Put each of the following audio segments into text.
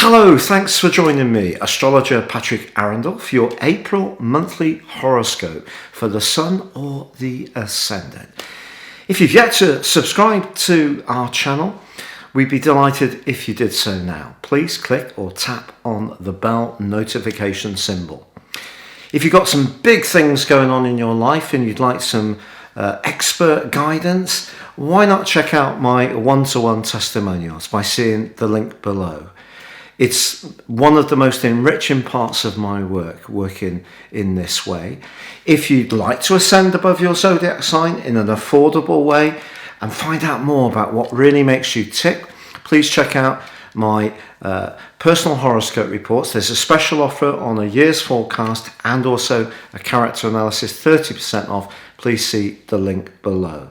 Hello, thanks for joining me, astrologer Patrick Arundell, for your April monthly horoscope for the Sun or the Ascendant. If you've yet to subscribe to our channel, we'd be delighted if you did so now. Please click or tap on the bell notification symbol. If you've got some big things going on in your life and you'd like some expert guidance, why not check out my one-to-one testimonials by seeing the link below. It's one of the most enriching parts of my work, working in this way. If you'd like to ascend above your zodiac sign in an affordable way and find out more about what really makes you tick, please check out my personal horoscope reports. There's a special offer on a year's forecast and also a character analysis, 30% off. Please see the link below.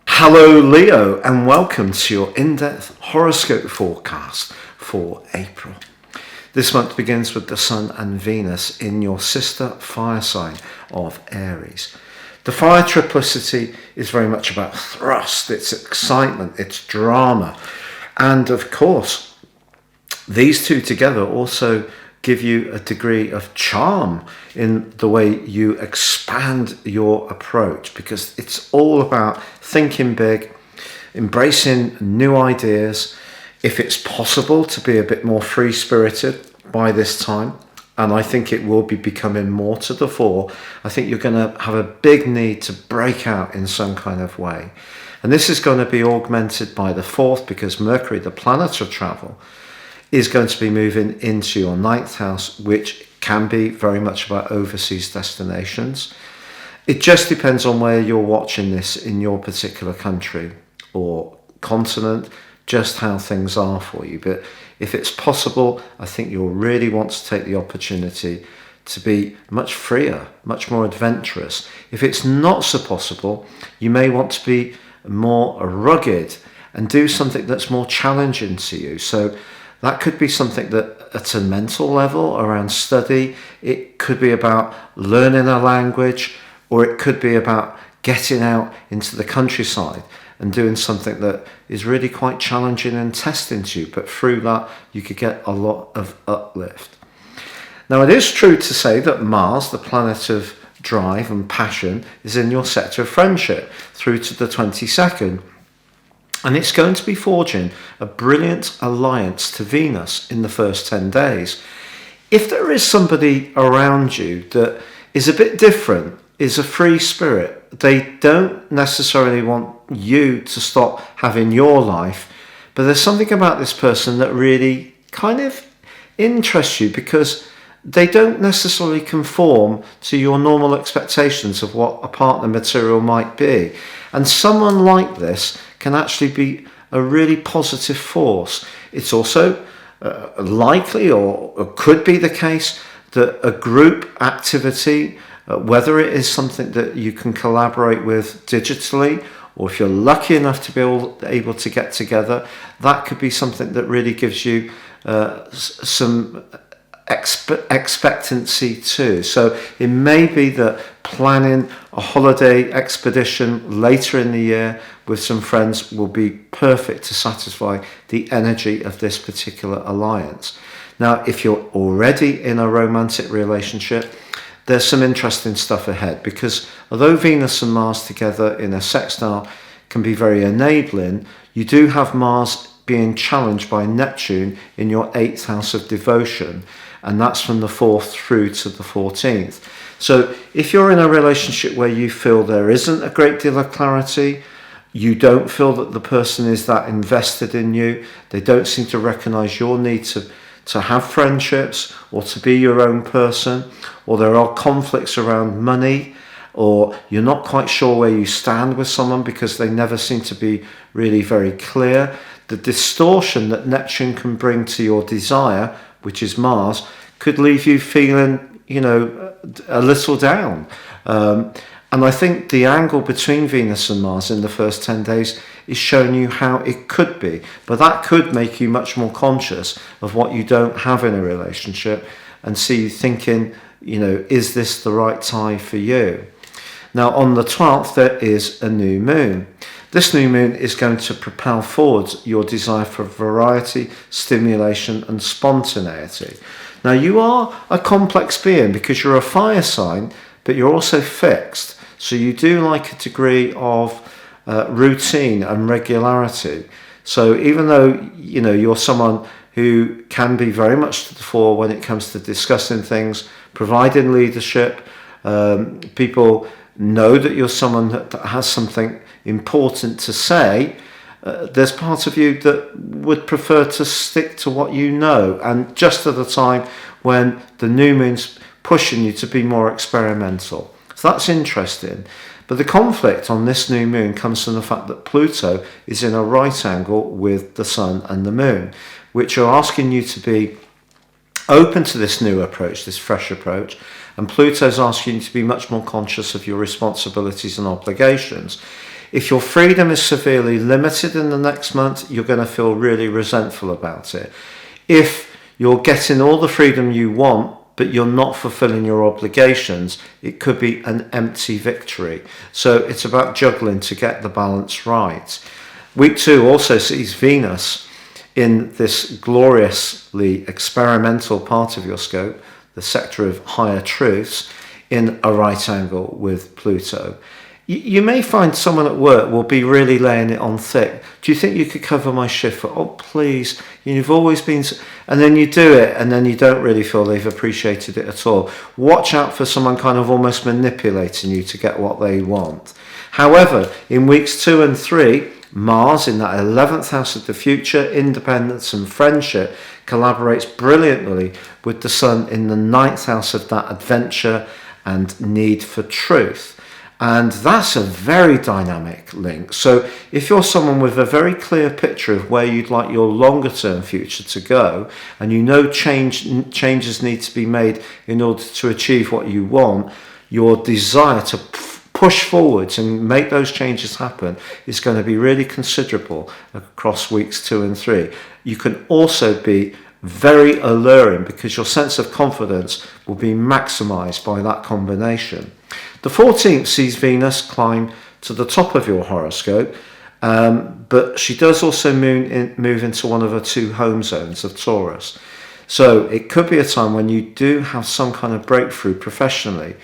Hello Leo, and welcome to your in-depth horoscope forecast for April. This month begins with the Sun and Venus in your sister fire sign of Aries. The fire triplicity is very much about thrust, it's excitement, it's drama. And of course, these two together also give you a degree of charm in the way you expand your approach, because it's all about thinking big, embracing new ideas. If it's possible to be a bit more free-spirited by this time, and I think it will be becoming more to the fore, I think you're going to have a big need to break out in some kind of way. And this is going to be augmented by the 4th, because Mercury, the planet of travel, is going to be moving into your 9th house, which can be very much about overseas destinations. It just depends on where you're watching this in your particular country or continent, just how things are for you. But if it's possible, I think you'll really want to take the opportunity to be much freer, much more adventurous. If it's not so possible, you may want to be more rugged and do something that's more challenging to you. So that could be something that at a mental level around study, it could be about learning a language, or it could be about getting out into the countryside and doing something that is really quite challenging and testing to you. But through that, you could get a lot of uplift. Now, it is true to say that Mars, the planet of drive and passion, is in your sector of friendship through to the 22nd. And it's going to be forging a brilliant alliance to Venus in the first 10 days. If there is somebody around you that is a bit different, is a free spirit, they don't necessarily want you to stop having your life, but there's something about this person that really kind of interests you, because they don't necessarily conform to your normal expectations of what a partner material might be. And someone like this can actually be a really positive force. It's also likely or could be the case that a group activity, whether it is something that you can collaborate with digitally, or if you're lucky enough to be able to get together, that could be something that really gives you some expectancy too. So it may be that planning a holiday expedition later in the year with some friends will be perfect to satisfy the energy of this particular alliance. Now, if you're already in a romantic relationship, there's some interesting stuff ahead, because although Venus and Mars together in a sextile can be very enabling, you do have Mars being challenged by Neptune in your 8th house of devotion, and that's from the 4th through to the 14th. So if you're in a relationship where you feel there isn't a great deal of clarity, you don't feel that the person is that invested in you, they don't seem to recognize your need to have friendships or to be your own person, or there are conflicts around money, or you're not quite sure where you stand with someone because they never seem to be really very clear, the distortion that Neptune can bring to your desire, which is Mars, could leave you feeling, a little down. And I think the angle between Venus and Mars in the first 10 days is showing you how it could be. But that could make you much more conscious of what you don't have in a relationship and see you thinking, is this the right time for you? Now, on the 12th, there is a new moon. This new moon is going to propel forward your desire for variety, stimulation and spontaneity. Now you are a complex being because you're a fire sign, but you're also fixed. So you do like a degree of routine and regularity. So even though you're someone who can be very much to the fore when it comes to discussing things, providing leadership, people know that you're someone that has something important to say, there's part of you that would prefer to stick to what you know, and just at the time when the new moon's pushing you to be more experimental. So that's interesting. But the conflict on this new moon comes from the fact that Pluto is in a right angle with the sun and the moon, which are asking you to be open to this new approach, this fresh approach. And Pluto's asking you to be much more conscious of your responsibilities and obligations. If your freedom is severely limited in the next month, you're going to feel really resentful about it. If you're getting all the freedom you want, but you're not fulfilling your obligations, it could be an empty victory. So it's about juggling to get the balance right. Week 2 also sees Venus in this gloriously experimental part of your scope, the sector of higher truths, in a right angle with Pluto. You may find someone at work will be really laying it on thick. Do you think you could cover my shift for, oh please, you've always been, and then you do it and then you don't really feel they've appreciated it at all. Watch out for someone kind of almost manipulating you to get what they want. However, in weeks 2 and 3, Mars in that 11th house of the future, independence and friendship, collaborates brilliantly with the Sun in the 9th house of that adventure and need for truth. And that's a very dynamic link. So if you're someone with a very clear picture of where you'd like your longer term future to go, and you know changes need to be made in order to achieve what you want, your desire to push forwards and make those changes happen is going to be really considerable across weeks 2 and 3. You can also be very alluring because your sense of confidence will be maximized by that combination. The 14th sees Venus climb to the top of your horoscope, but she does also move into one of her 2 home zones of Taurus. So it could be a time when you do have some kind of breakthrough professionally.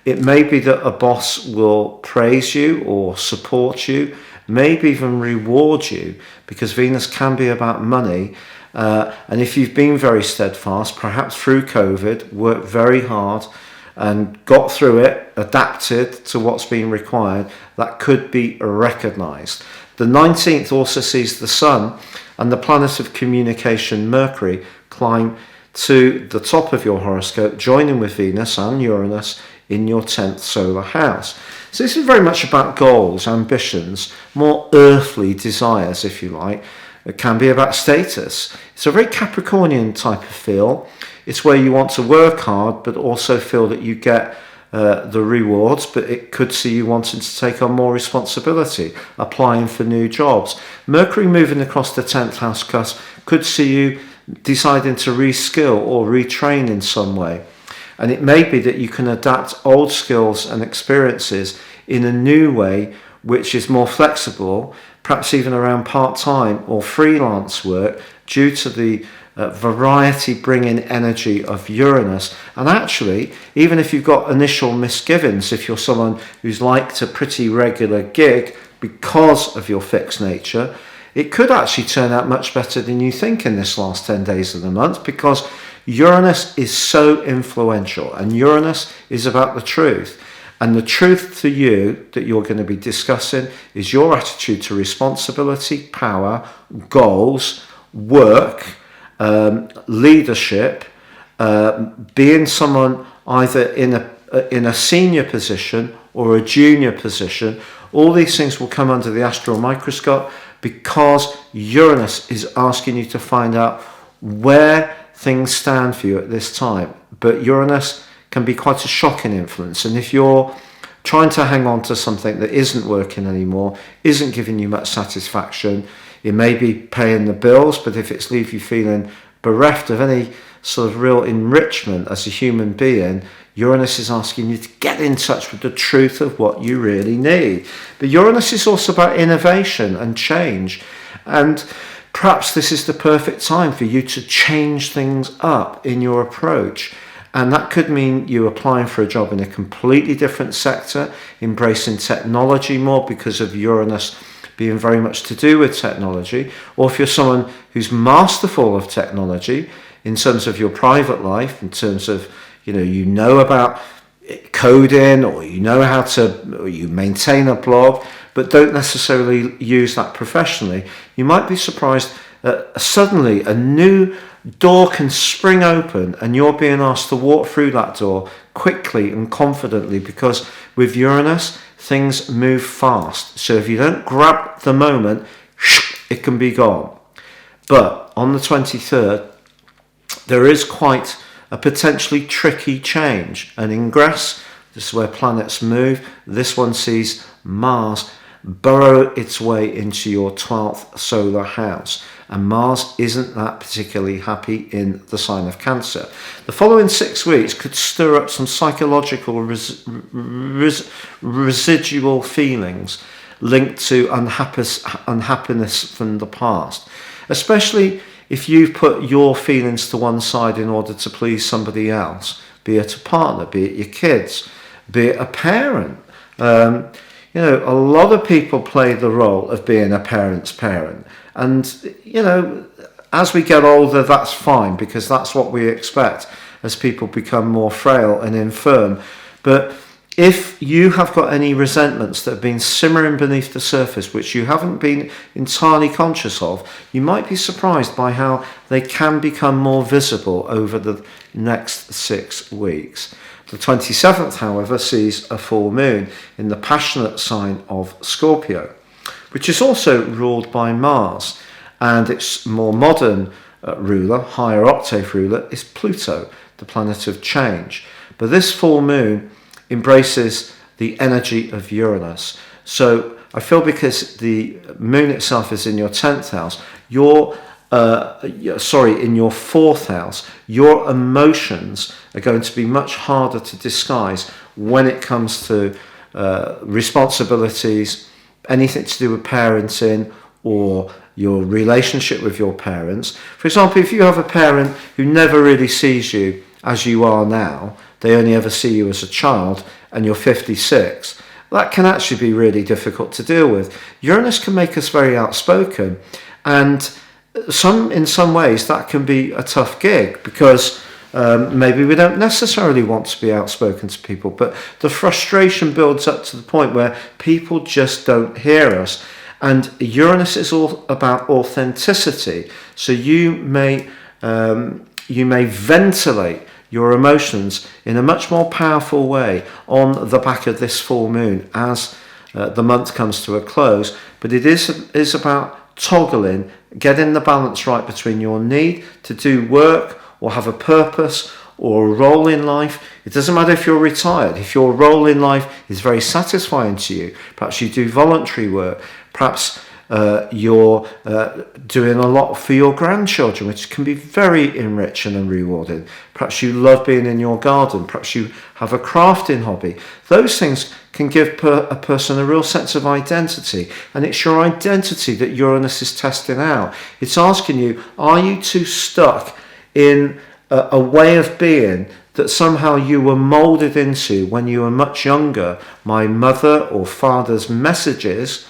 It may be that a boss will praise you or support you, maybe even reward you, because Venus can be about money. And if you've been very steadfast, perhaps through COVID, worked very hard and got through it, adapted to what's been required, that could be recognised. The 19th also sees the Sun and the planet of communication, Mercury, climb to the top of your horoscope, joining with Venus and Uranus in your 10th solar house. So this is very much about goals, ambitions, more earthly desires, if you like. It can be about status. It's a very Capricornian type of feel. It's where you want to work hard, but also feel that you get the rewards, but it could see you wanting to take on more responsibility, applying for new jobs. Mercury moving across the 10th house cusp could see you deciding to reskill or retrain in some way. And it may be that you can adapt old skills and experiences in a new way, which is more flexible, perhaps even around part-time or freelance work, due to the variety bringing energy of Uranus. And actually, even if you've got initial misgivings, if you're someone who's liked a pretty regular gig because of your fixed nature, it could actually turn out much better than you think in this last 10 days of the month, because Uranus is so influential, and Uranus is about the truth. And the truth to you that you're going to be discussing is your attitude to responsibility, power, goals, work, leadership, being someone either in a senior position or a junior position. All these things will come under the astral microscope because Uranus is asking you to find out where things stand for you at this time. But Uranus can be quite a shocking influence, and if you're trying to hang on to something that isn't working anymore, isn't giving you much satisfaction, it may be paying the bills, but if it's leave you feeling bereft of any sort of real enrichment as a human being, Uranus is asking you to get in touch with the truth of what you really need. But Uranus is also about innovation and change. And perhaps this is the perfect time for you to change things up in your approach. And that could mean you applying for a job in a completely different sector, embracing technology more because of Uranus being very much to do with technology. Or if you're someone who's masterful of technology in terms of your private life, in terms of, you know about coding, or you know how to, or you maintain a blog, but don't necessarily use that professionally, you might be surprised that suddenly a new door can spring open and you're being asked to walk through that door quickly and confidently, because with Uranus, things move fast. So if you don't grab the moment, it can be gone. But on the 23rd, there is quite a potentially tricky change. An ingress, this is where planets move. This one sees Mars burrow its way into your 12th solar house. And Mars isn't that particularly happy in the sign of Cancer. The following 6 weeks could stir up some psychological residual feelings linked to unhappiness from the past, especially if you've put your feelings to one side in order to please somebody else, be it a partner, be it your kids, be it a parent. A lot of people play the role of being a parent's parent. And, as we get older, that's fine, because that's what we expect as people become more frail and infirm. But if you have got any resentments that have been simmering beneath the surface, which you haven't been entirely conscious of, you might be surprised by how they can become more visible over the next 6 weeks. The 27th, however, sees a full moon in the passionate sign of Scorpio, which is also ruled by Mars, and its more modern ruler, higher octave ruler, is Pluto, the planet of change. But this full moon embraces the energy of Uranus. So I feel because the moon itself is in your 10th house, in your 4th house, your emotions are going to be much harder to disguise when it comes to responsibilities, anything to do with parenting or your relationship with your parents. For example, if you have a parent who never really sees you as you are now, they only ever see you as a child, and you're 56, that can actually be really difficult to deal with. Uranus can make us very outspoken, and in some ways that can be a tough gig, because maybe we don't necessarily want to be outspoken to people, but the frustration builds up to the point where people just don't hear us. And Uranus is all about authenticity, so you may ventilate your emotions in a much more powerful way on the back of this full moon as the month comes to a close. But it is about toggling, getting the balance right between your need to do work or have a purpose or a role in life. It doesn't matter if you're retired. If your role in life is very satisfying to you, perhaps you do voluntary work, perhaps you're doing a lot for your grandchildren, which can be very enriching and rewarding. Perhaps you love being in your garden. Perhaps you have a crafting hobby. Those things can give a person a real sense of identity, and it's your identity that Uranus is testing out. It's asking you, are you too stuck in a way of being that somehow you were molded into when you were much younger, my mother or father's messages,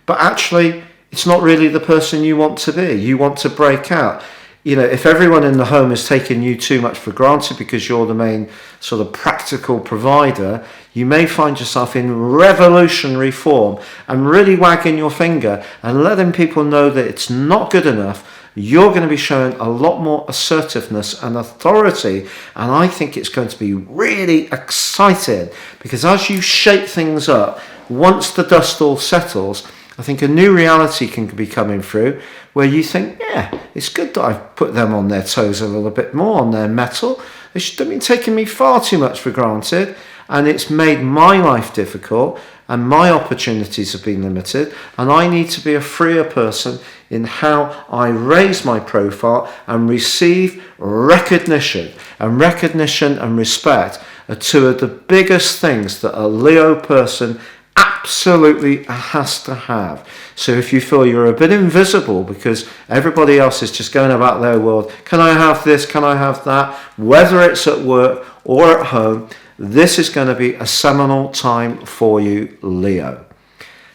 but actually it's not really the person you want to be. You want to break out. If everyone in the home is taking you too much for granted because you're the main sort of practical provider, you may find yourself in revolutionary form and really wagging your finger and letting people know that it's not good enough. You're going to be showing a lot more assertiveness and authority, and I think it's going to be really exciting, because as you shake things up, once the dust all settles, I think a new reality can be coming through where you think, yeah, it's good that I've put them on their toes a little bit more, on their mettle. They should have been taking me far too much for granted, and it's made my life difficult, and my opportunities have been limited, and I need to be a freer person in how I raise my profile and receive recognition and respect are two of the biggest things that a Leo person absolutely has to have. So if you feel you're a bit invisible because everybody else is just going about their world, can I have this, can I have that, whether it's at work or at home, this is going to be a seminal time for you, Leo.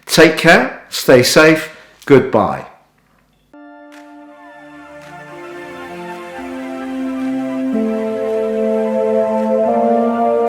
Take care, stay safe, goodbye.